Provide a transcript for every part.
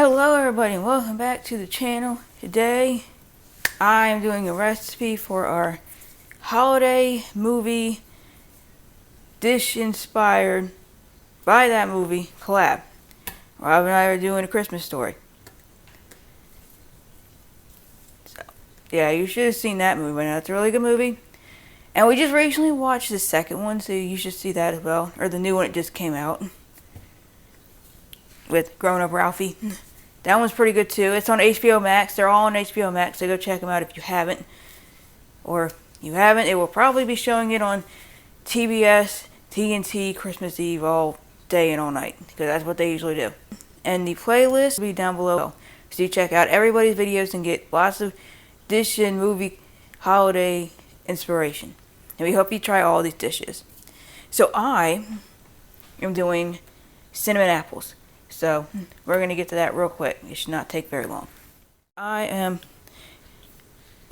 Hello everybody and welcome back to the channel. Today I am doing a recipe for our holiday movie dish inspired by that movie collab. Rob and I are doing A Christmas Story. So yeah, you should have seen that movie by now. It's a really good movie. And we just recently watched the second one, so you should see that as well. Or the new one that just came out with grown-up Ralphie. That one's pretty good too. It's on HBO Max. They're all on HBO Max, so go check them out if you haven't. Or if you haven't, it will probably be showing it on TBS, TNT, Christmas Eve all day and all night, because that's what they usually do. And the playlist will be down below, so you check out everybody's videos and get lots of dish and movie holiday inspiration. And we hope you try all these dishes. So I am doing cinnamon apples. So we're going to get to that real quick. It should not take very long. I am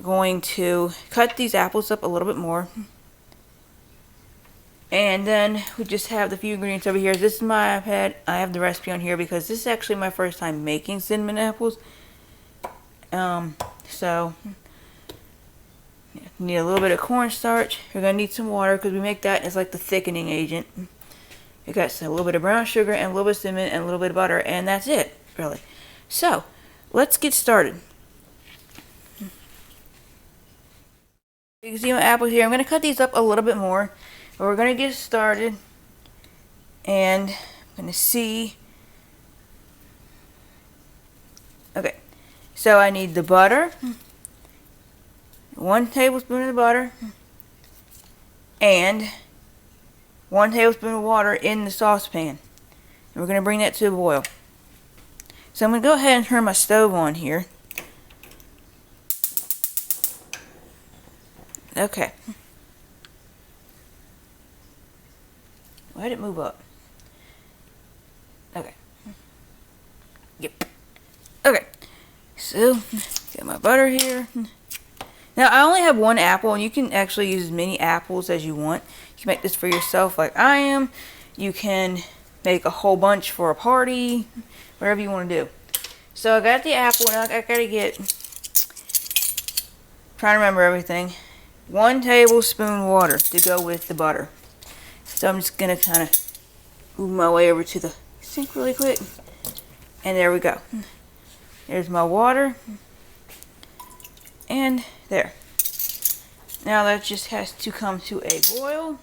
going to cut these apples up a little bit more. And then we just have the few ingredients over here. This is my iPad. I have the recipe on here because this is actually my first time making cinnamon apples. So you need a little bit of cornstarch. You're going to need some water because we make that as like the thickening agent. You got a little bit of brown sugar and a little bit of cinnamon and a little bit of butter, and that's it, really. So, let's get started. You can see my apples here. I'm going to cut these up a little bit more, but we're going to get started, and I'm going to see. Okay, so I need the butter, 1 tablespoon of the butter, and 1 tablespoon of water in the saucepan. And we're going to bring that to a boil. So I'm going to go ahead and turn my stove on here. Okay. Why did it move up? Okay. Yep. Okay. So, get my butter here. Now, I only have 1 apple, and you can actually use as many apples as you want. You can make this for yourself like I am. You can make a whole bunch for a party, whatever you want to do. So, I got the apple, and I got to get, trying to remember everything, 1 tablespoon water to go with the butter. So, I'm just going to kind of move my way over to the sink really quick. And there we go. There's my water. And there. Now that just has to come to a boil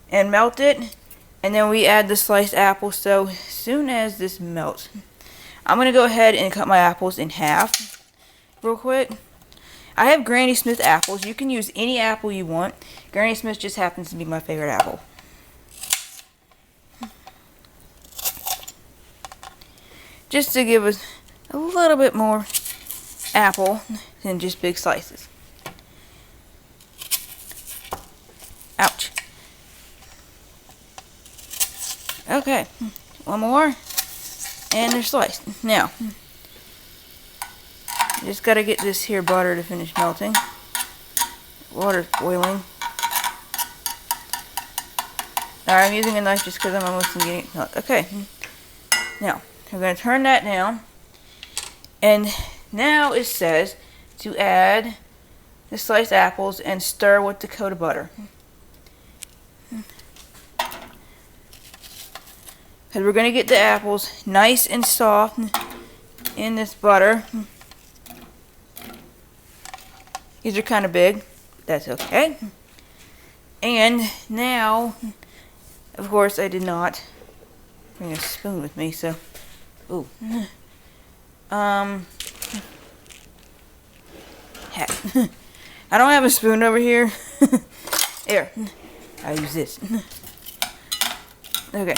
and melt it, and then we add the sliced apple. So as soon as this melts, I'm going to go ahead and cut my apples in half real quick. I have Granny Smith apples. You can use any apple you want. Granny Smith just happens to be my favorite apple. Just to give us a little bit more apple than just big slices. Ouch. Okay, 1 more, and they're sliced. Now, just gotta get this here butter to finish melting. Water's boiling. Alright, I'm using a knife just because I'm almost getting it melted. Okay, now, we're gonna turn that down, and now it says to add the sliced apples and stir with the coat of butter. Because we're going to get the apples nice and soft in this butter. These are kind of big. That's okay. And now, of course, I did not bring a spoon with me, so. Ooh. Heck. I don't have a spoon over here. Here. I'll use this. Okay.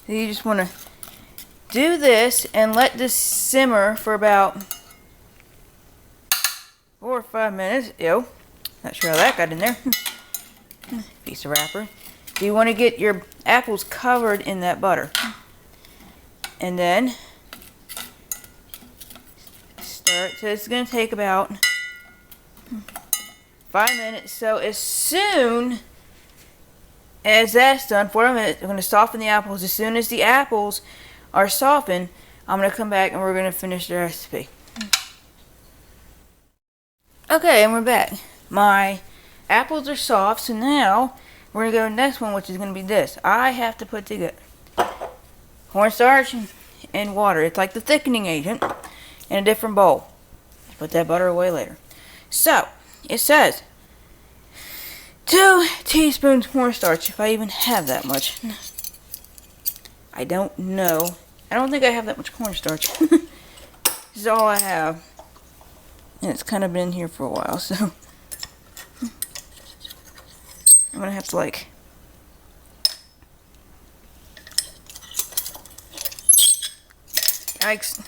So you just want to do this and let this simmer for about 4 or 5 minutes. Ew. Not sure how that got in there. Piece of wrapper. So you want to get your apples covered in that butter. And then stir it. So it's going to take about 5 minutes. So as soon as that's done, 4 minutes, I'm going to soften the apples. As soon as the apples are softened, I'm going to come back and we're going to finish the recipe. Okay, and we're back. My apples are soft, so now we're going to go to the next one, which is going to be this. I have to put together cornstarch and water. It's like the thickening agent in a different bowl. Put that butter away later. So, it says 2 teaspoons cornstarch, if I even have that much. I don't know. I don't think I have that much cornstarch. This is all I have. And it's kind of been here for a while, so I'm gonna have to like yikes.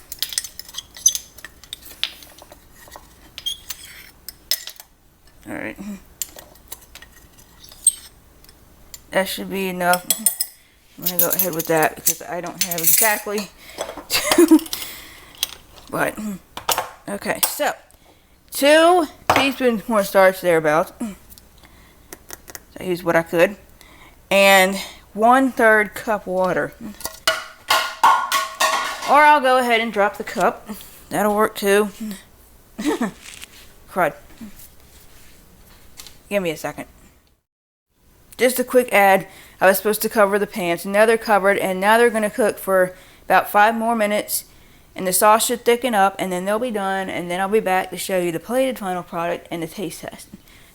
Alright. That should be enough. I'm gonna go ahead with that because I don't have exactly 2. But okay, so 2 teaspoons cornstarch thereabouts. So I used what I could. And 1/3 cup water. Or I'll go ahead and drop the cup. That'll work too. Crud. Give me a second. Just a quick ad. I was supposed to cover the pans. Now they're covered, and now they're going to cook for about 5 more minutes. And the sauce should thicken up, and then they'll be done. And then I'll be back to show you the plated final product and the taste test.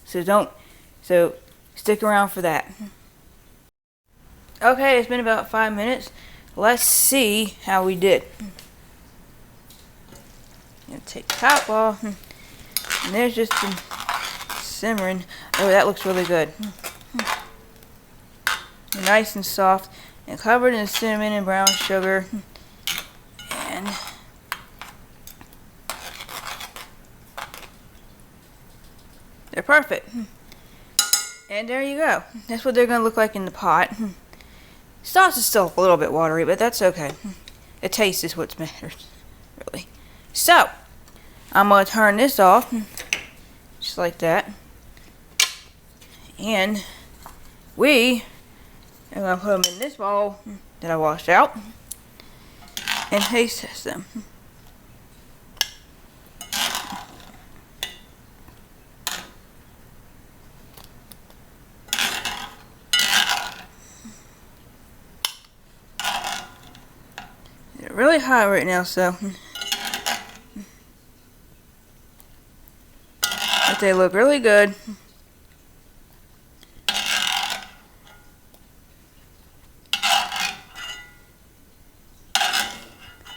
So stick around for that. Okay, it's been about 5 minutes. Let's see how we did. I'm going to take the top off. And there's just some simmering. Oh, that looks really good. Nice and soft and covered in cinnamon and brown sugar. And they're perfect. And there you go. That's what they're going to look like in the pot. Sauce is still a little bit watery, but that's okay. The taste is what matters, really. So, I'm going to turn this off, just like that. And we are going to put them in this bowl that I washed out and taste test them. They're really hot right now, so but they look really good.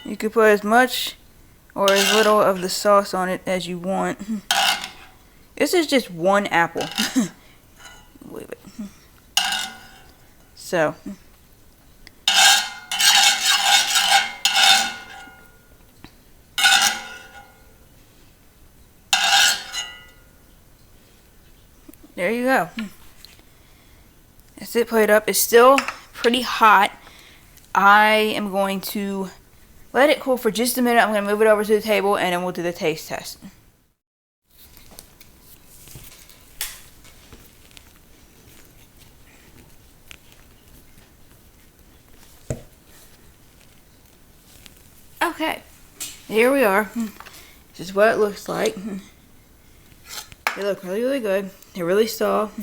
You can put as much or as little of the sauce on it as you want. This is just 1 apple. Believe it. So there you go. That's it, plate up. It's still pretty hot. I am going to let it cool for just a minute. I'm going to move it over to the table and then we'll do the taste test. Okay, here we are. This is what it looks like. They look really, really good. They're really soft.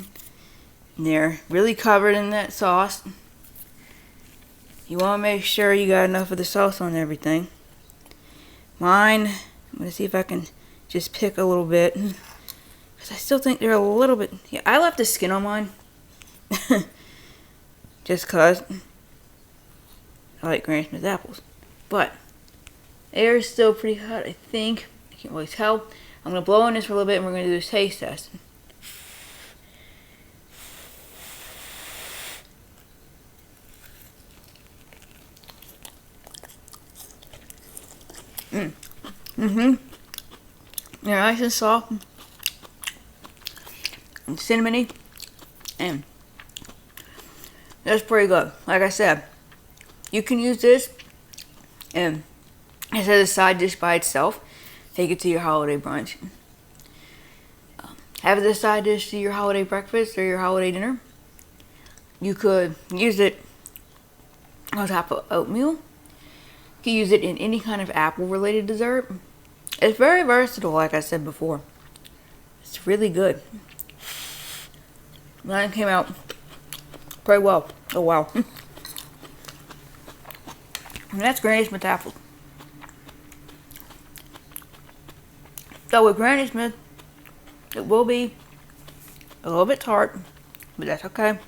And they're really covered in that sauce. You want to make sure you got enough of the sauce on everything. Mine, I'm going to see if I can just pick a little bit. Because I still think they're a little bit... Yeah, I left the skin on mine. Just because I like Granny Smith apples. But they're still pretty hot, I think. I can't really tell. I'm going to blow on this for a little bit and we're going to do this taste test. They're nice and soft and cinnamony, and that's pretty good. Like I said, you can use this and as a side dish by itself. Take it to your holiday brunch. have it as a side dish to your holiday breakfast or your holiday dinner. You could use it on top of oatmeal. You could use it in any kind of apple related dessert. It's very versatile, like I said before. It's really good. Mine came out pretty well. Oh wow. And that's Granny Smith apples. So with Granny Smith, it will be a little bit tart, but that's okay.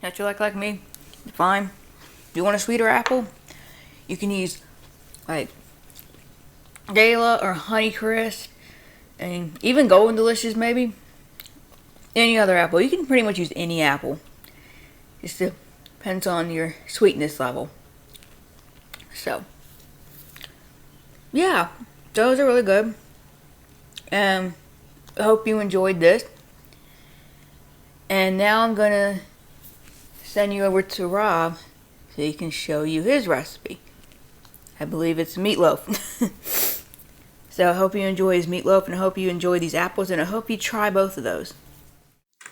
That you like me, fine. If you want a sweeter apple, you can use like Gala or Honeycrisp, and even Golden Delicious maybe. Any other apple. You can pretty much use any apple. Just depends on your sweetness level. So, yeah, those are really good. I hope you enjoyed this. And now I'm gonna send you over to Rob so he can show you his recipe. I believe it's meatloaf. So I hope you enjoy his meatloaf, and I hope you enjoy these apples, and I hope you try both of those.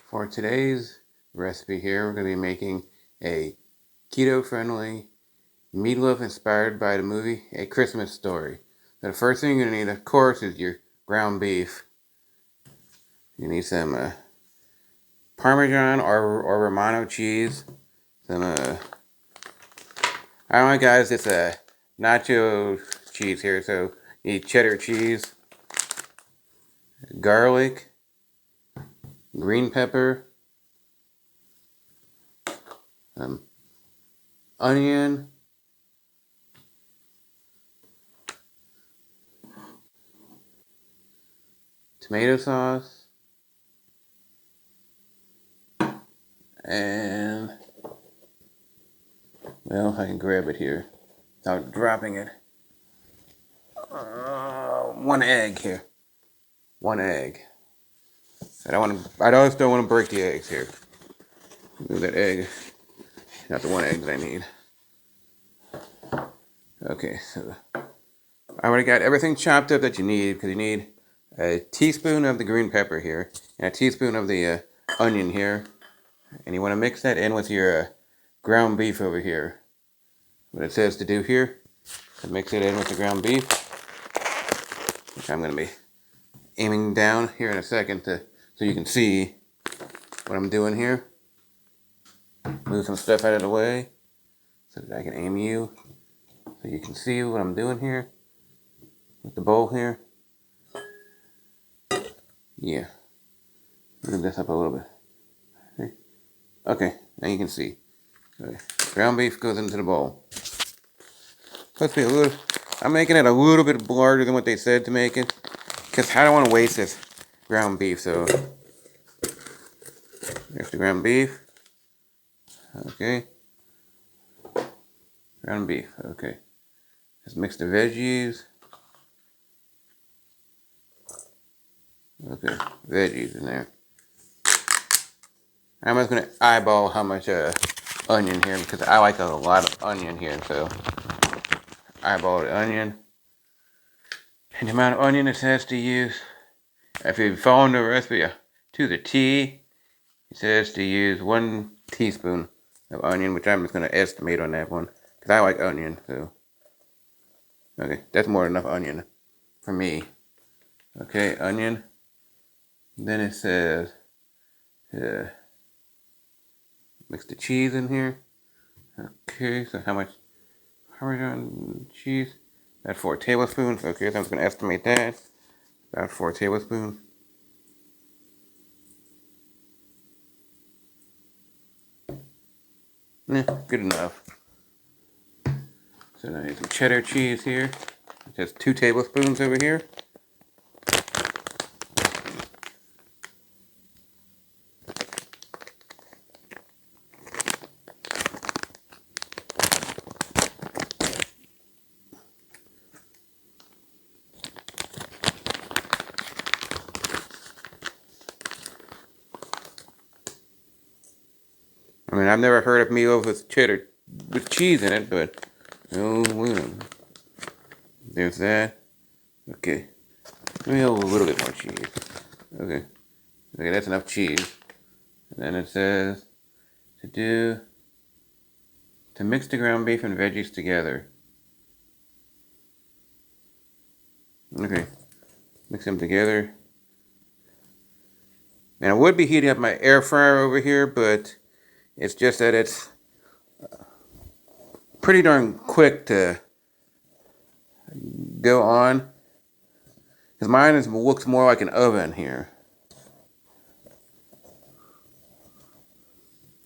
For today's recipe here, we're going to be making a keto-friendly meatloaf inspired by the movie A Christmas Story. So the first thing you're going to need, of course, is your ground beef. You need some Parmesan or Romano cheese. Some, I don't know guys, it's a nacho cheese here, so you need cheddar cheese, garlic, green pepper, onion, tomato sauce, and, well, I can grab it here without dropping it. One egg here. One egg. I also don't want to break the eggs here. Move that egg. Not the one egg that I need. Okay, so I already got everything chopped up that you need, because you need a teaspoon of the green pepper here, and a teaspoon of the onion here, and you want to mix that in with your ground beef over here. What it says to do here, to mix it in with the ground beef, which I'm going to be aiming down here in a second so you can see what I'm doing here. Move some stuff out of the way so that I can aim you, so you can see what I'm doing here with the bowl here. Yeah, move this up a little bit. Okay, now you can see. Okay. Ground beef goes into the bowl. Supposed to be a little. I'm making it a little bit larger than what they said to make it, because I don't want to waste this ground beef. So there's the ground beef. Okay. Ground beef. Okay. Let's mix the veggies. Okay, veggies in there. I'm just gonna eyeball how much onion here, because I like a lot of onion here. So eyeball the onion. And the amount of onion it says to use, if you follow the recipe to the T, it says to use 1 teaspoon of onion, which I'm just going to estimate on that one, because I like onion. So, okay, that's more than enough onion for me. Okay, onion. Then it says mix the cheese in here. Okay, so how much Parmesan cheese? About 4 tablespoons. Okay, so I'm just going to estimate that. About 4 tablespoons. Yeah, good enough. So now I need some cheddar cheese here. Just 2 tablespoons over here. I mean, I've never heard of meatloaf with cheese in it, but oh, well. There's that. Okay, maybe a little bit more cheese. Okay, Okay, that's enough cheese. And then it says to mix the ground beef and veggies together. Okay, mix them together. And I would be heating up my air fryer over here, but it's just that it's pretty darn quick to go on. Because mine looks more like an oven here.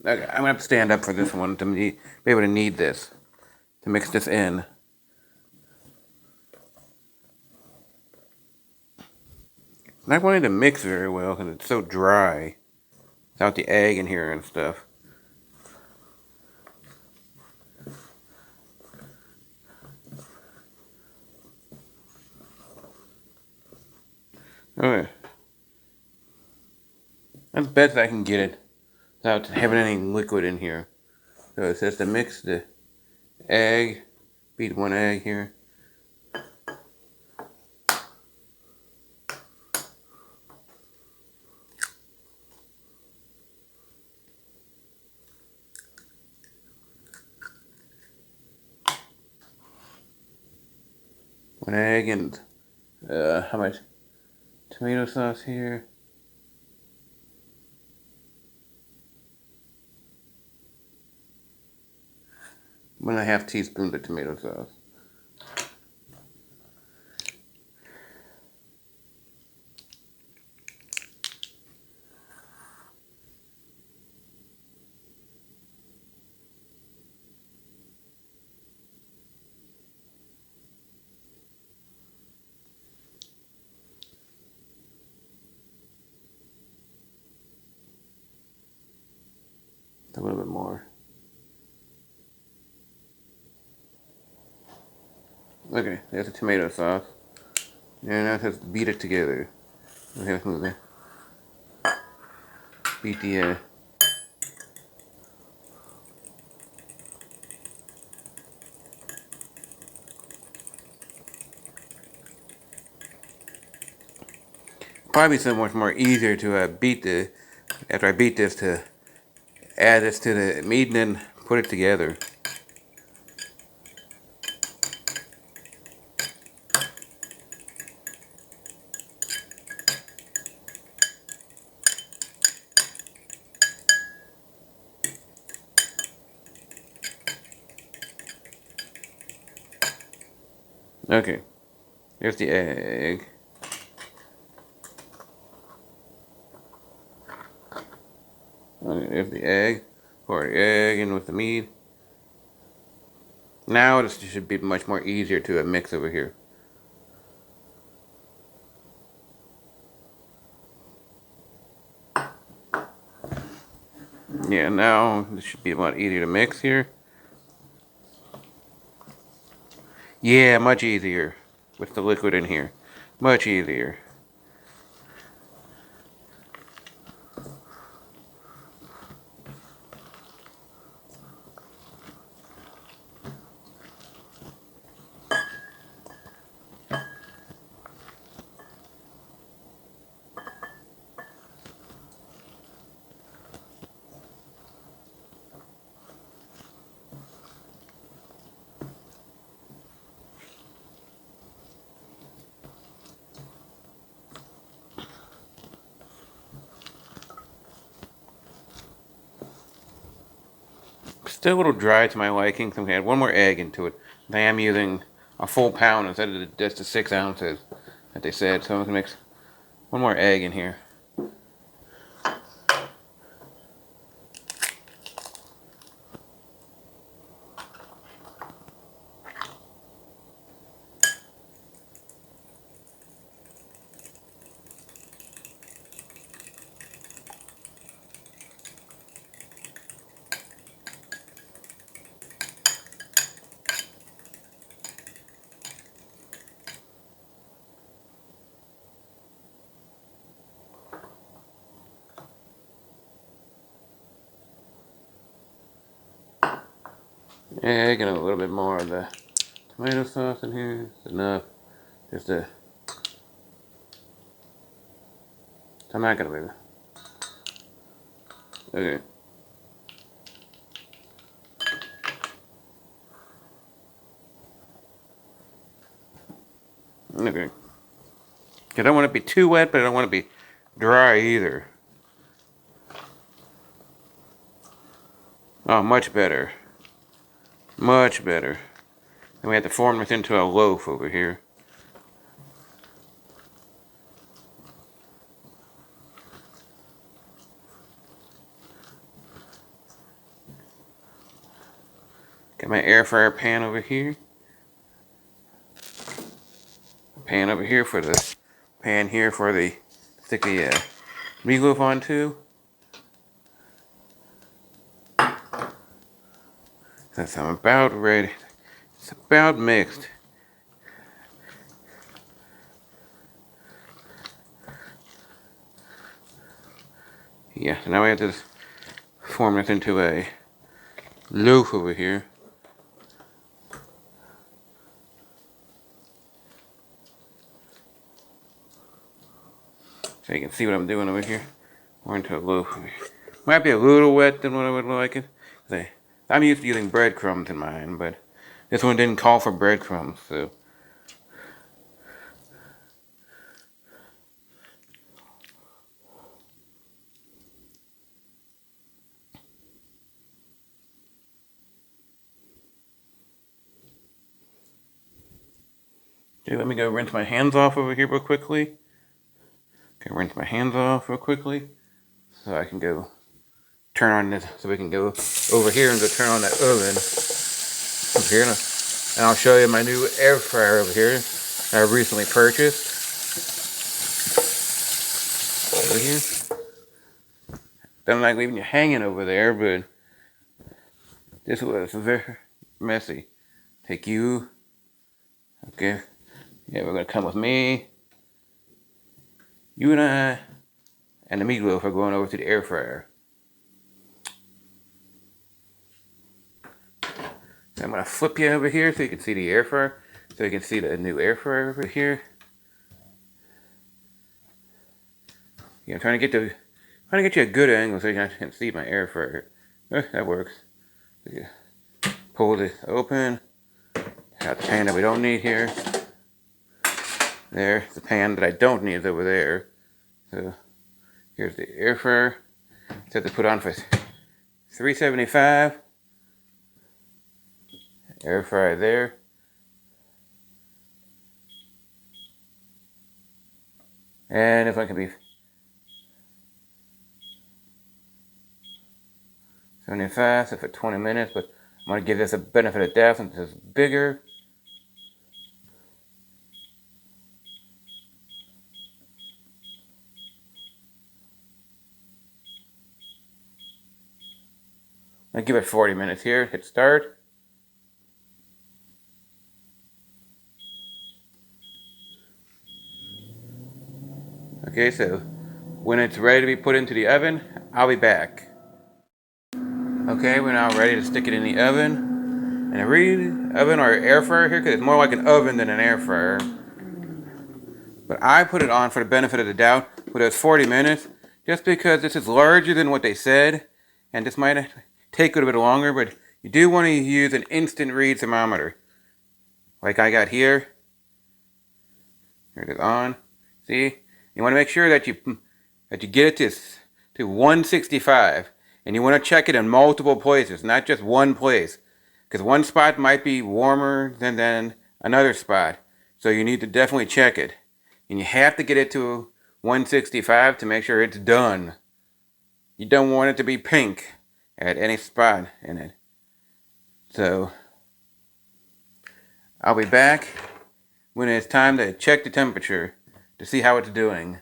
Okay, I'm going to have to stand up for this one to be able to knead this, to mix this in. Not wanting to mix very well because it's so dry without the egg in here and stuff. Okay. That's best I can get it without having any liquid in here. So it says to mix the egg, beat one egg here. One egg and how much tomato sauce here? 1.5 teaspoons of tomato sauce. A little bit more. Okay, there's the tomato sauce. And now it says beat it together. Okay, let's move there. Beat the probably so much more easier to beat the after I beat this to add this to the meat and then put it together. Okay, here's the egg. Okay, there's the egg. Pour the egg in with the meat. Now this should be much more easier to mix over here. Yeah, now this should be a lot easier to mix here. Yeah, much easier with the liquid in here. Much easier. Still a little dry to my liking, so I'm going to add one more egg into it. I am using a full pound instead of just the 6 ounces that they said, so I'm going to mix one more egg in here. Egg and a little bit more of the tomato sauce in here. It's enough. Just a... I'm not going to move. Okay. Okay. I don't want it to be too wet, but I don't want it to be dry either. Oh, much better. Much better. And we have to form this into a loaf over here. Got my air fryer pan over here. Pan over here for the pan here for the stick the meatloaf onto. Since I'm about ready, it's about mixed. Yeah, so now we have to form this into a loaf over here. So you can see what I'm doing over here. Or into a loaf. Might be a little wet than what I would like it. I'm used to using breadcrumbs in mine, but this one didn't call for breadcrumbs, so. Okay, let me go rinse my hands off over here real quickly. Okay, rinse my hands off real quickly. So I can go turn on this, so we can go over here and go turn on that oven. Over here, and I'll show you my new air fryer over here that I recently purchased. Over here. Don't like leaving you hanging over there, but this was very messy. Take you. Okay. Yeah, we're gonna come with me. You and I and the meatloaf are going over to the air fryer. So I'm gonna flip you over here so you can see the air fryer. So you can see the new air fryer over here. Yeah, I'm trying to get you a good angle so you can see my air fryer. That works. So you pull it open. Got the pan that we don't need here. There, the pan that I don't need is over there. So here's the air fryer. Set to put on for 375. Air fryer there. And if I can be 75, so for 20 minutes, but I'm going to give this a benefit of doubt since it's bigger. I'll give it 40 minutes here. Hit start. Okay, so when it's ready to be put into the oven, I'll be back. Okay, we're now ready to stick it in the oven. And I read oven or air fryer here because it's more like an oven than an air fryer. But I put it on for the benefit of the doubt, but it's 40 minutes, just because this is larger than what they said, and this might take a little bit longer, but you do want to use an instant read thermometer, like I got here. Here it is on. See, you want to make sure that you get it to 165, and you want to check it in multiple places, not just one place, because one spot might be warmer than another spot, so you need to definitely check it. And you have to get it to 165 to make sure it's done. You don't want it to be pink at any spot in it. So, I'll be back when it's time to check the temperature to see how it's doing.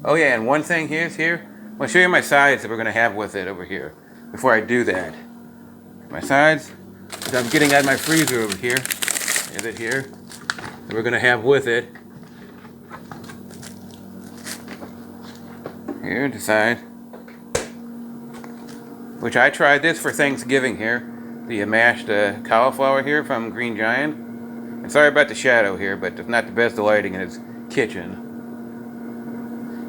Oh yeah, and one thing here. I'll show you my sides that we're going to have with it over here. Before I do that. My sides that I'm getting out of my freezer over here. Is it here? That we're going to have with it. Here, the side. Which I tried this for Thanksgiving here. The mashed cauliflower here from Green Giant. And sorry about the shadow here, but it's not the best lighting in its kitchen.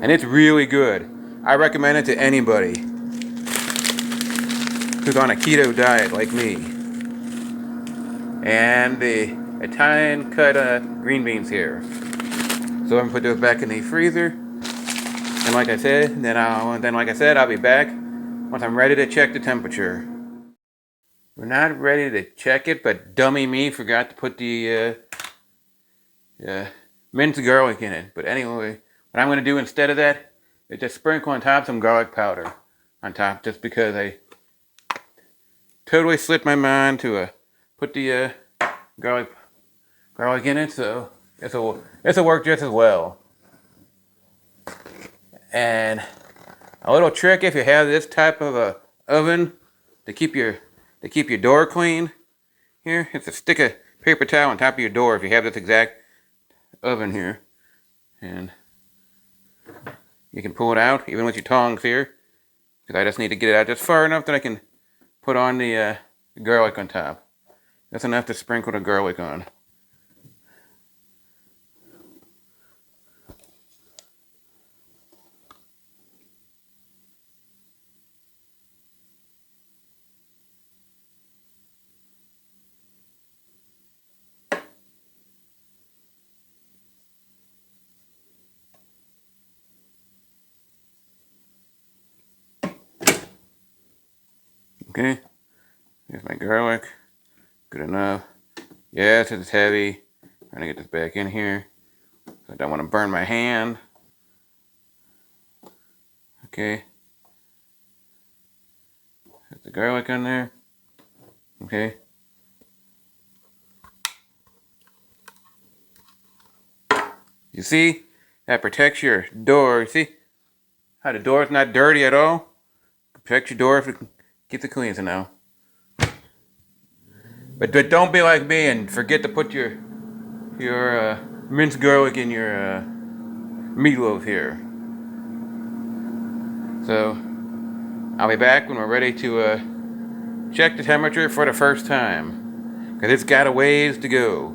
And it's really good. I recommend it to anybody who's on a keto diet like me. And the Italian cut green beans here. So I'm gonna put those back in the freezer. And like I said, I'll be back once I'm ready to check the temperature. We're not ready to check it, but dummy me forgot to put the minced garlic in it. But anyway, what I'm gonna do instead of that is just sprinkle on top some garlic powder on top, just because I totally slipped my mind to put the garlic in it. So this'll work just as well. And a little trick, if you have this type of a oven to keep your door clean, here it's a stick of paper towel on top of your door if you have this exact oven here, and you can pull it out even with your tongs here, because I just need to get it out just far enough that I can put on the garlic on top. That's enough to sprinkle the garlic on. Okay, here's my garlic. Good enough. Yes, it's heavy. I'm trying to get this back in here. I don't want to burn my hand. Okay. Put the garlic on there. Okay. You see? That protects your door. You see how the door's not dirty at all? Protect your door if it keeps it clean, so now. But don't be like me and forget to put your minced garlic in your meatloaf here. So I'll be back when we're ready to check the temperature for the first time, because it's got a ways to go.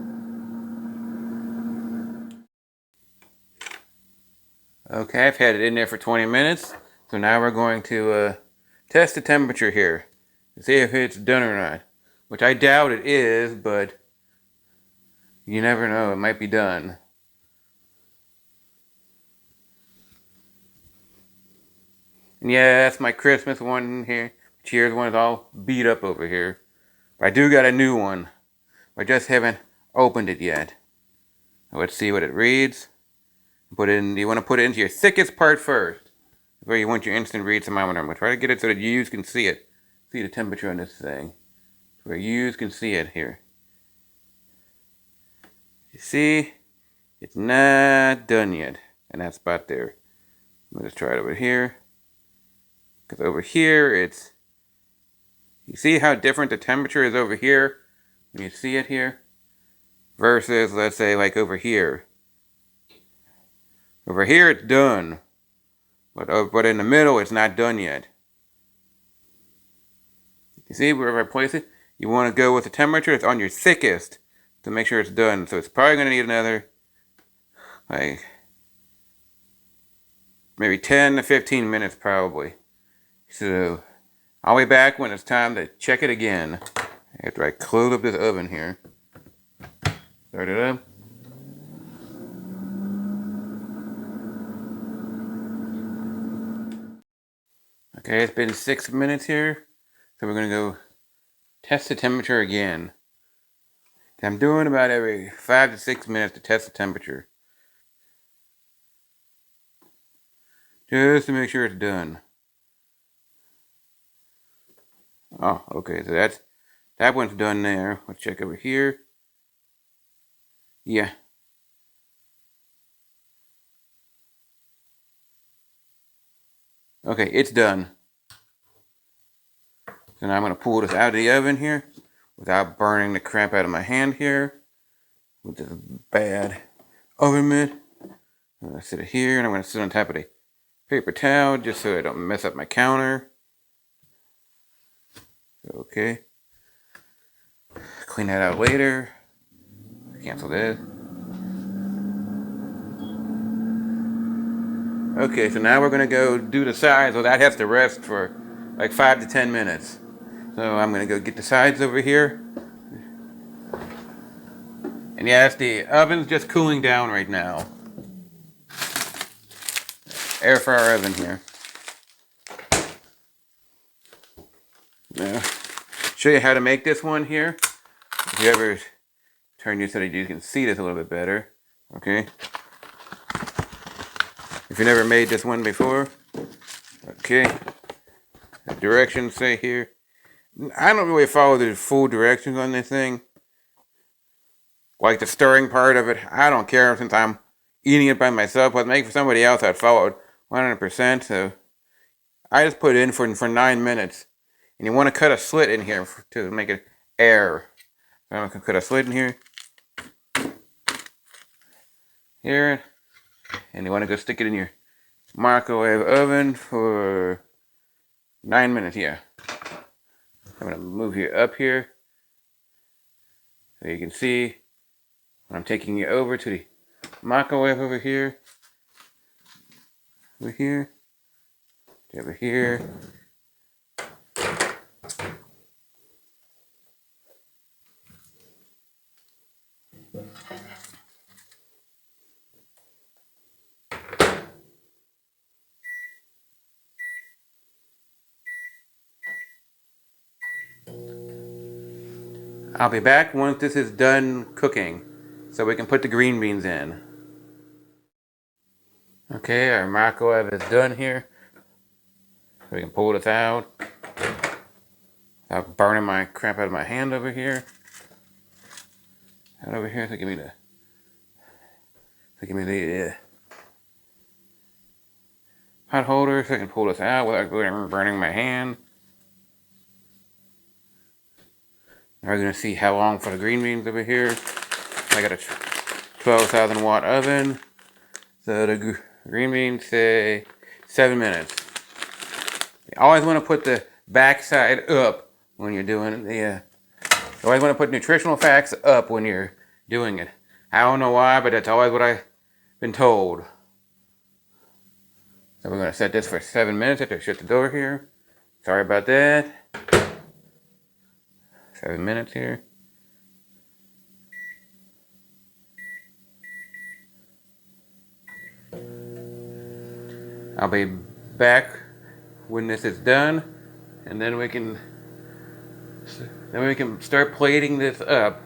Okay, I've had it in there for 20 minutes, so now we're going to test the temperature here to see if it's done or not, which I doubt it is, but you never know, it might be done. And yeah, that's my Christmas one here. Cheers one is all beat up over here. But I do got a new one. I just haven't opened it yet. Let's see what it reads. You want to put it into your thickest part first, where you want your instant read thermometer. I'm going to try to get it so that you can see it. See the temperature on this thing. Where you can see it here. You see? It's not done yet. In that spot there. Let me just try it over here. Because over here, you see how different the temperature is over here? When you see it here? Versus, let's say, like over here. Over here, it's done. But in the middle, it's not done yet. You see, wherever I place it, you want to go with the temperature that's on your thickest to make sure it's done. So it's probably going to need another, like, maybe 10 to 15 minutes probably. So I'll be back when it's time to check it again. After I close up this oven here. Start it up. Okay, it's been 6 minutes here. So we're going to go test the temperature again. I'm doing about every 5 to 6 minutes to test the temperature. Just to make sure it's done. Oh, okay, so that one's done there. Let's check over here. Yeah. Okay, it's done. So now I'm going to pull this out of the oven here without burning the crap out of my hand here with this bad oven mitt. I'm going to sit it here, and I'm going to sit on top of the paper towel just so I don't mess up my counter. Okay. Clean that out later. Cancel this. Okay, so now we're gonna go do the sides. So that has to rest for like 5 to 10 minutes. So I'm gonna go get the sides over here. And yes, the oven's just cooling down right now. Air fryer oven here. Now, show you how to make this one here. If you ever turn this so that you can see this a little bit better. Okay. If you never made this one before. Okay. The directions say here. I don't really follow the full directions on this thing. Like the stirring part of it, I don't care since I'm eating it by myself. But make for somebody else, I'd follow it 100%. So I just put it in for 9 minutes. And you want to cut a slit in here to make it air. So I'm going to cut a slit in here. Here. And you want to go stick it in your microwave oven for 9 minutes, yeah. I'm going to move you up here. So you can see I'm taking you over to the microwave over here. Over here. Over here. I'll be back once this is done cooking, so we can put the green beans in. Okay, our microwave is done here. We can pull this out. I'm burning my crap out of my hand over here. Out over here, so give me the hot holder so I can pull this out without burning my hand. Now we're gonna see how long for the green beans over here. I got a 12,000 watt oven. So the green beans say 7 minutes. You always want to put the back side up when you're doing it. You always want to put nutritional facts up when you're doing it. I don't know why, but that's always what I've been told. So we're going to set this for 7 minutes. I have to shut the door here. Sorry about that. 7 minutes here. I'll be back when this is done, and then we can start plating this up.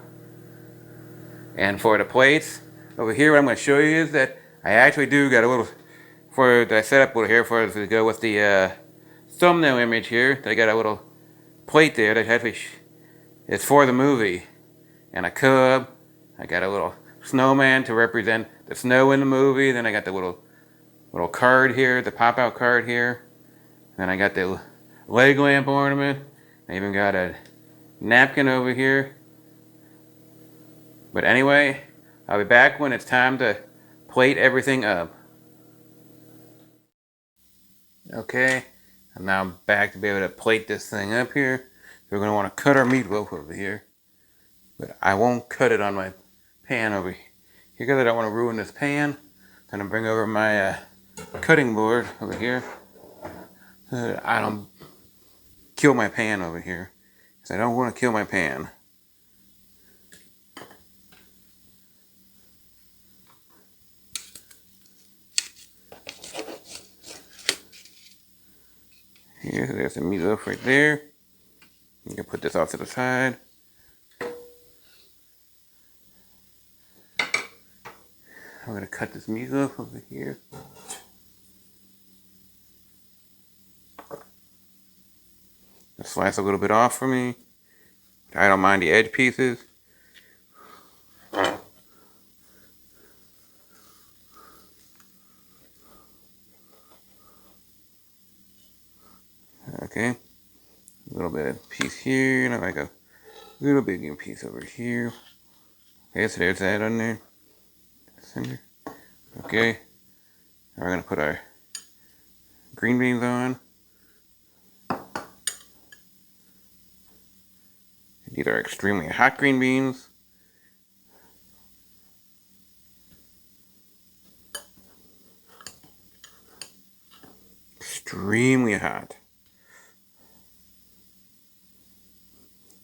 And for the plates over here, what I'm going to show you is that I actually do got a little for the setup over here for to go with the thumbnail image here. They got a little plate there that actually is for the movie, and a cub. I got a little snowman to represent the snow in the movie. Then I got the little card here, the pop-out card here. Then I got the leg lamp ornament. I even got a napkin over here. But anyway, I'll be back when it's time to plate everything up. Okay, I'm now back to be able to plate this thing up here. So we're going to want to cut our meatloaf over here. But I won't cut it on my pan over here because I don't want to ruin this pan. I'm going to bring over my cutting board over here so that I don't kill my pan over here. Because I don't want to kill my pan. Here, so there's the meatloaf right there. You can put this off to the side. I'm going to cut this meatloaf over here. Slice a little bit off for me. I don't mind the edge pieces. Okay. A little bit of piece here, and I like a little bit piece over here. Okay, so there's that on there. Center. Okay. Now we're going to put our green beans on. These are extremely hot green beans. extremely hot.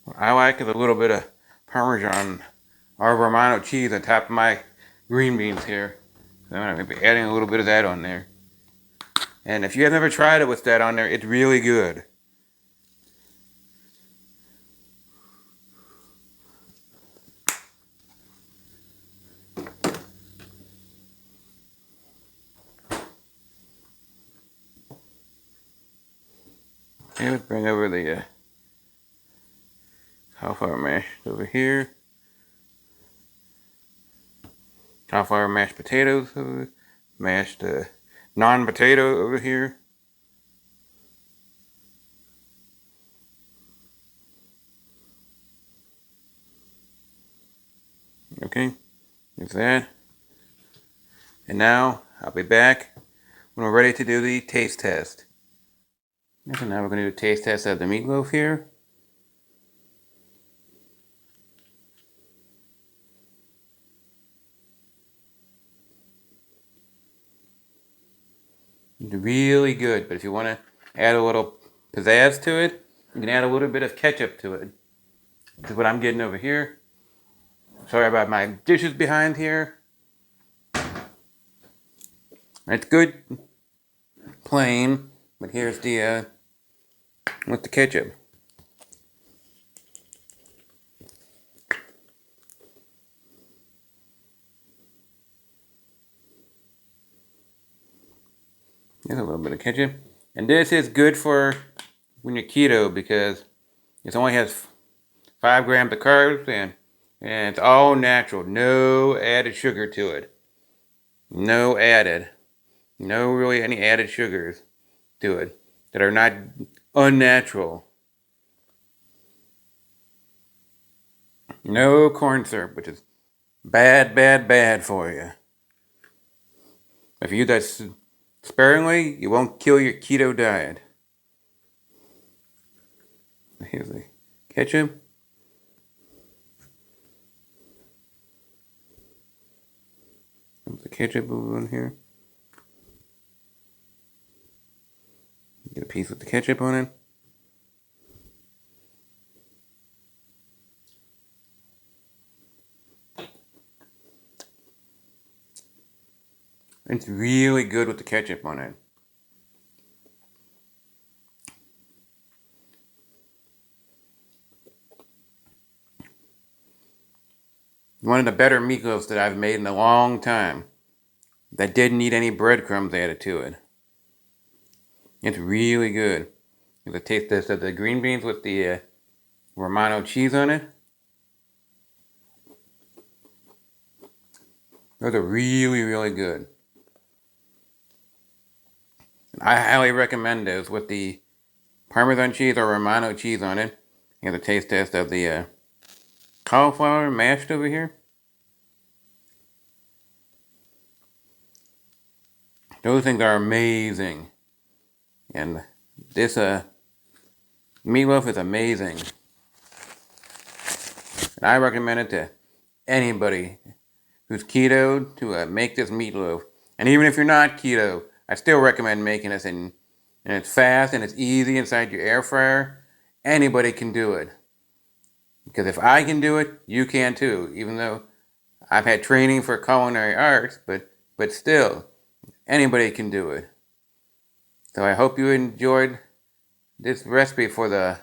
What I like is a little bit of Parmesan or Romano cheese on top of my green beans here. So I'm going to be adding a little bit of that on there. And if you have never tried it with that on there, it's really good. Okay, let's bring over the cauliflower mash over here. Cauliflower mashed potatoes over, mashed non-potato over here. Okay, there's that. And now I'll be back when we're ready to do the taste test. So now we're going to do a taste test of the meatloaf here. It's really good, but if you want to add a little pizzazz to it, you can add a little bit of ketchup to it. This is what I'm getting over here. Sorry about my dishes behind here. It's good plain, but here's the with the ketchup. There's a little bit of ketchup. And this is good for when you're keto because it only has 5 grams of carbs and it's all natural. No added sugar to it. No added. No really any added sugars to it that are not unnatural. No corn syrup, which is bad, bad, bad for you. If you use that sparingly, you won't kill your keto diet. Here's the ketchup. Put the ketchup over in here. Get a piece with the ketchup on it. It's really good with the ketchup on it. One of the better meatloafs that I've made in a long time. That didn't need any breadcrumbs added to it. It's really good. You can taste this of the green beans with the Romano cheese on it. Those are really, really good. I highly recommend those with the Parmesan cheese or Romano cheese on it. You have the taste test of the cauliflower mashed over here. Those things are amazing. And this meatloaf is amazing. And I recommend it to anybody who's keto to make this meatloaf. And even if you're not keto, I still recommend making this. And it's fast and it's easy inside your air fryer. Anybody can do it. Because if I can do it, you can too. Even though I've had training for culinary arts, but still, anybody can do it. So I hope you enjoyed this recipe for the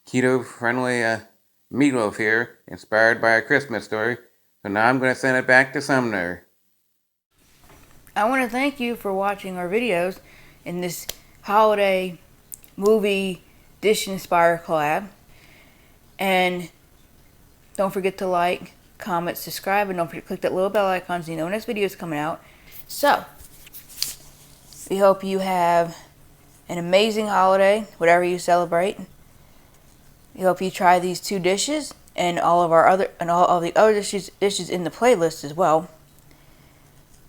keto-friendly meatloaf here, inspired by a Christmas story. So now I'm going to send it back to Sumner. I want to thank you for watching our videos in this holiday movie dish-inspired collab. And don't forget to like, comment, subscribe, and don't forget to click that little bell icon so you know when this video is coming out. So, we hope you have an amazing holiday, whatever you celebrate. We hope you try these 2 dishes and all of the other dishes in the playlist as well.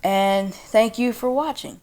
And thank you for watching.